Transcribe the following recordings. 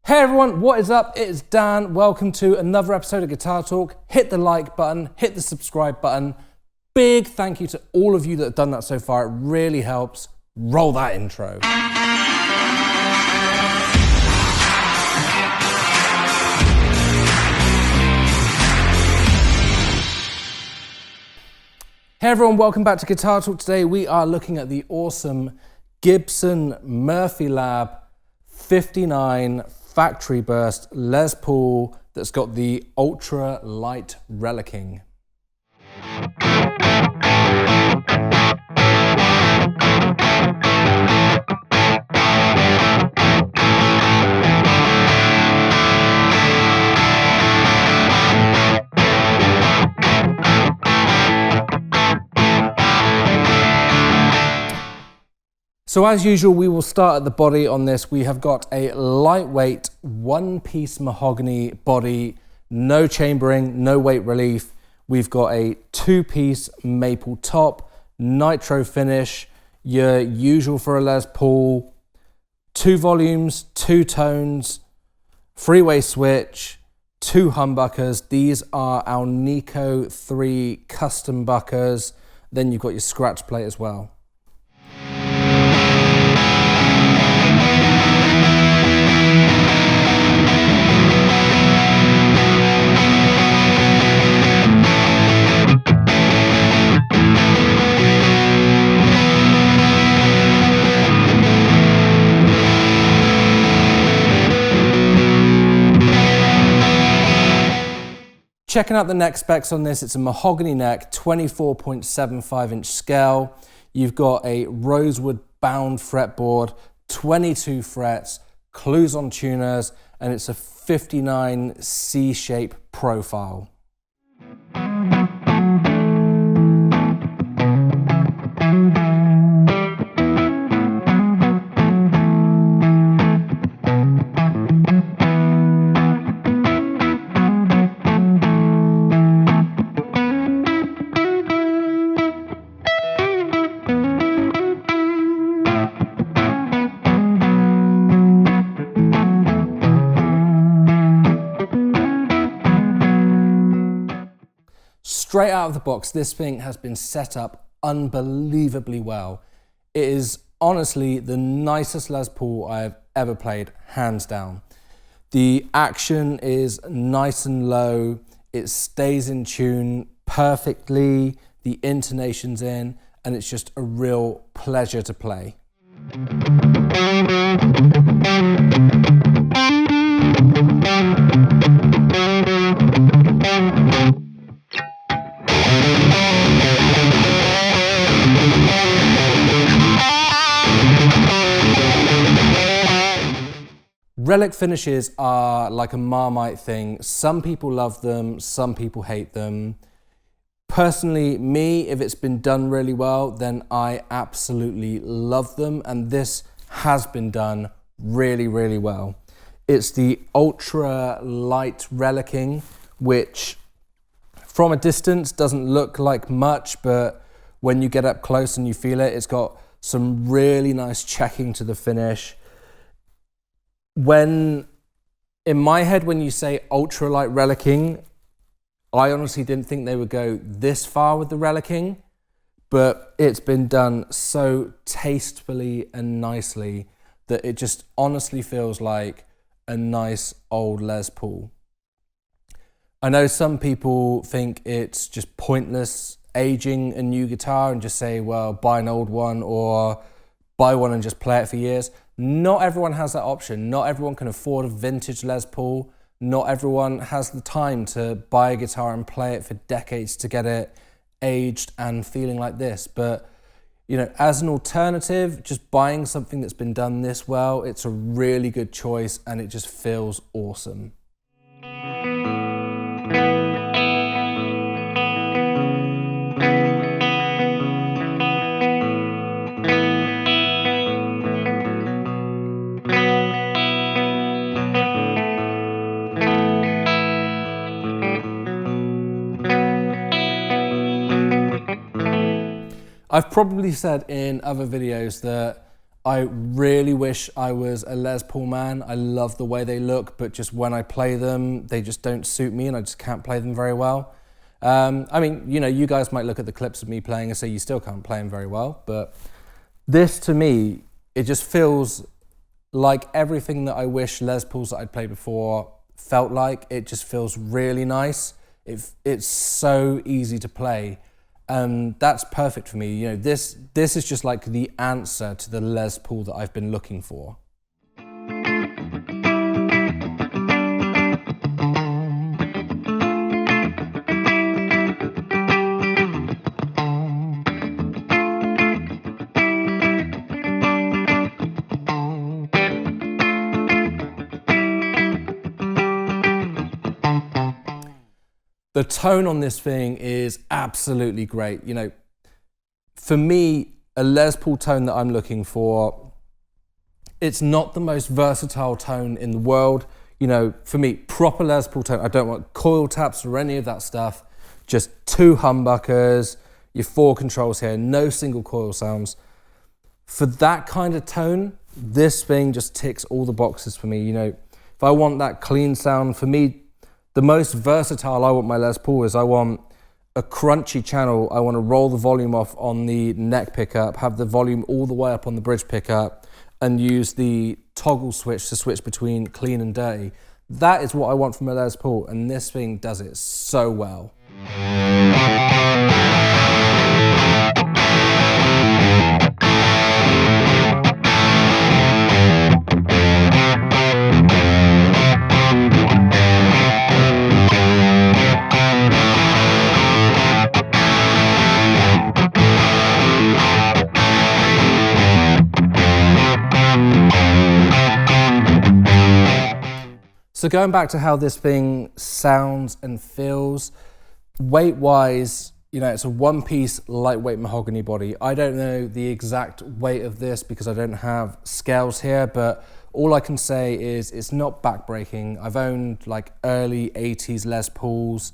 Hey everyone, what is up? It's Dan. Welcome to another episode of Guitar Talk. Hit the like button, hit the subscribe button. Big thank you to all of you that have done that so far. It really helps. Roll that intro. Hey everyone, welcome back to Guitar Talk. Today we are looking at the awesome Gibson Murphy Lab 59 Factory Burst Les Paul that's got the ultra light relicing. So as usual, we will start at the body on this. We have got a lightweight one-piece mahogany body, no chambering, no weight relief. We've got a two-piece maple top, nitro finish, your usual for a Les Paul, 2 volumes, 2 tones, freeway switch, 2 humbuckers. These are our Nico 3 custom buckers. Then you've got your scratch plate as well. Checking out the neck specs on this, it's a mahogany neck, 24.75 inch scale. You've got a rosewood bound fretboard, 22 frets, clues on tuners, and it's a 59 C-shape profile. Straight out of the box, this thing has been set up unbelievably well. It is honestly the nicest Les Paul I have ever played, hands down. The action is nice and low. It stays in tune perfectly. The intonation's in, and it's just a real pleasure to play. Relic finishes are like a Marmite thing. Some people love them, some people hate them. Personally, me, if it's been done really well, then I absolutely love them, and this has been done really, really well. It's the ultra light relicing, which from a distance doesn't look like much, but when you get up close and you feel it, it's got some really nice checking to the finish. In my head, when you say ultralight relicing, I honestly didn't think they would go this far with the relicing, but it's been done so tastefully and nicely that it just honestly feels like a nice old Les Paul. I know some people think it's just pointless aging a new guitar and just say, well, buy an old one or buy one and just play it for years. Not everyone has that option. Not everyone can afford a vintage Les Paul. Not everyone has the time to buy a guitar and play it for decades to get it aged and feeling like this. But, you know, as an alternative, just buying something that's been done this well, it's a really good choice and it just feels awesome. I've probably said in other videos that I really wish I was a Les Paul man. I love the way they look, but just when I play them, they just don't suit me and I just can't play them very well. I mean, you know, you guys might look at the clips of me playing and say you still can't play them very well, but this to me, it just feels like everything that I wish Les Pauls that I'd played before felt like. It just feels really nice. It's so easy to play. That's perfect for me. You know, this is just like the answer to the Les Paul that I've been looking for. The tone on this thing is absolutely great. You know, for me, a Les Paul tone that I'm looking for, it's not the most versatile tone in the world. You know, for me, proper Les Paul tone, I don't want coil taps or any of that stuff. Just 2 humbuckers, your 4 controls here, no single coil sounds. For that kind of tone, this thing just ticks all the boxes for me. You know, if I want that clean sound, for me, the most versatile I want my Les Paul is I want a crunchy channel. I want to roll the volume off on the neck pickup, have the volume all the way up on the bridge pickup, and use the toggle switch to switch between clean and dirty. That is what I want from a Les Paul, and this thing does it so well. So going back to how this thing sounds and feels, weight-wise, you know, it's a one-piece lightweight mahogany body. I don't know the exact weight of this because I don't have scales here, but all I can say is it's not backbreaking. I've owned like early 80s Les Pauls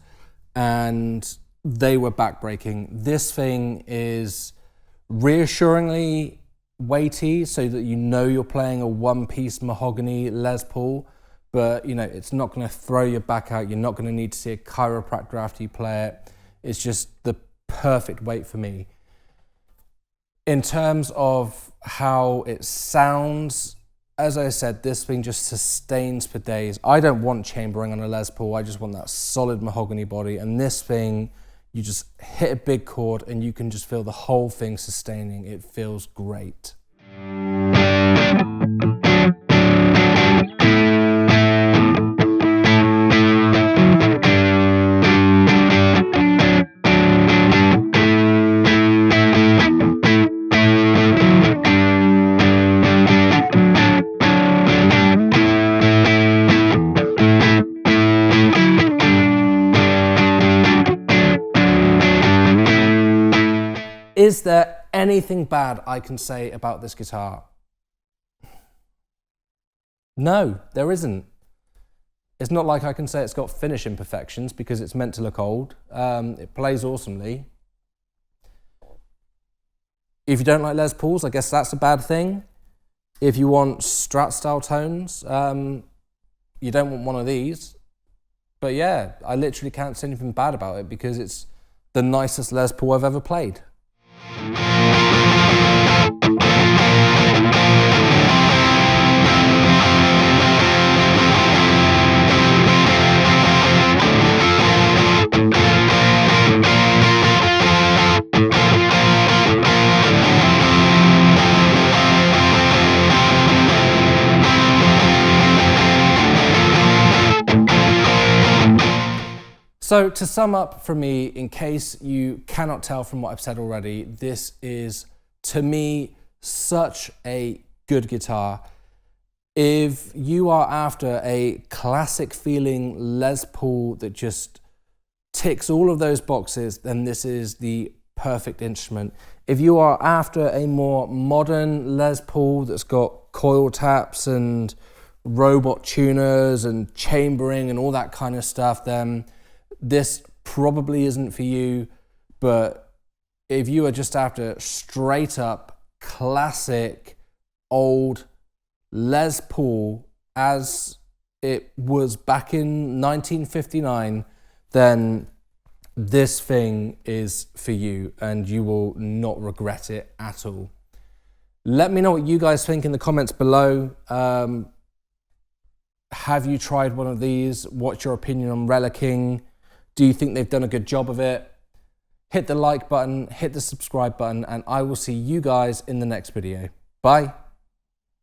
and they were backbreaking. This thing is reassuringly weighty so that you know you're playing a one-piece mahogany Les Paul, but you know, it's not going to throw your back out. You're not going to need to see a chiropractor after you play it. It's just the perfect weight for me. In terms of how it sounds, as I said, this thing just sustains for days. I don't want chambering on a Les Paul. I just want that solid mahogany body. And this thing, you just hit a big chord and you can just feel the whole thing sustaining. It feels great. Is there anything bad I can say about this guitar? No, there isn't. It's not like I can say it's got finish imperfections because it's meant to look old. It plays awesomely. If you don't like Les Pauls, I guess that's a bad thing. If you want Strat style tones, you don't want one of these. But yeah, I literally can't say anything bad about it because it's the nicest Les Paul I've ever played. So to sum up for me, in case you cannot tell from what I've said already, this is, to me, such a good guitar. If you are after a classic feeling Les Paul that just ticks all of those boxes, then this is the perfect instrument. If you are after a more modern Les Paul that's got coil taps and robot tuners and chambering and all that kind of stuff, then this probably isn't for you. But if you are just after straight up classic old Les Paul as it was back in 1959, then this thing is for you and you will not regret it at all. Let me know what you guys think in the comments below. Have you tried one of these? What's your opinion on relicking? Do you think they've done a good job of it? Hit the like button, hit the subscribe button, and I will see you guys in the next video. Bye.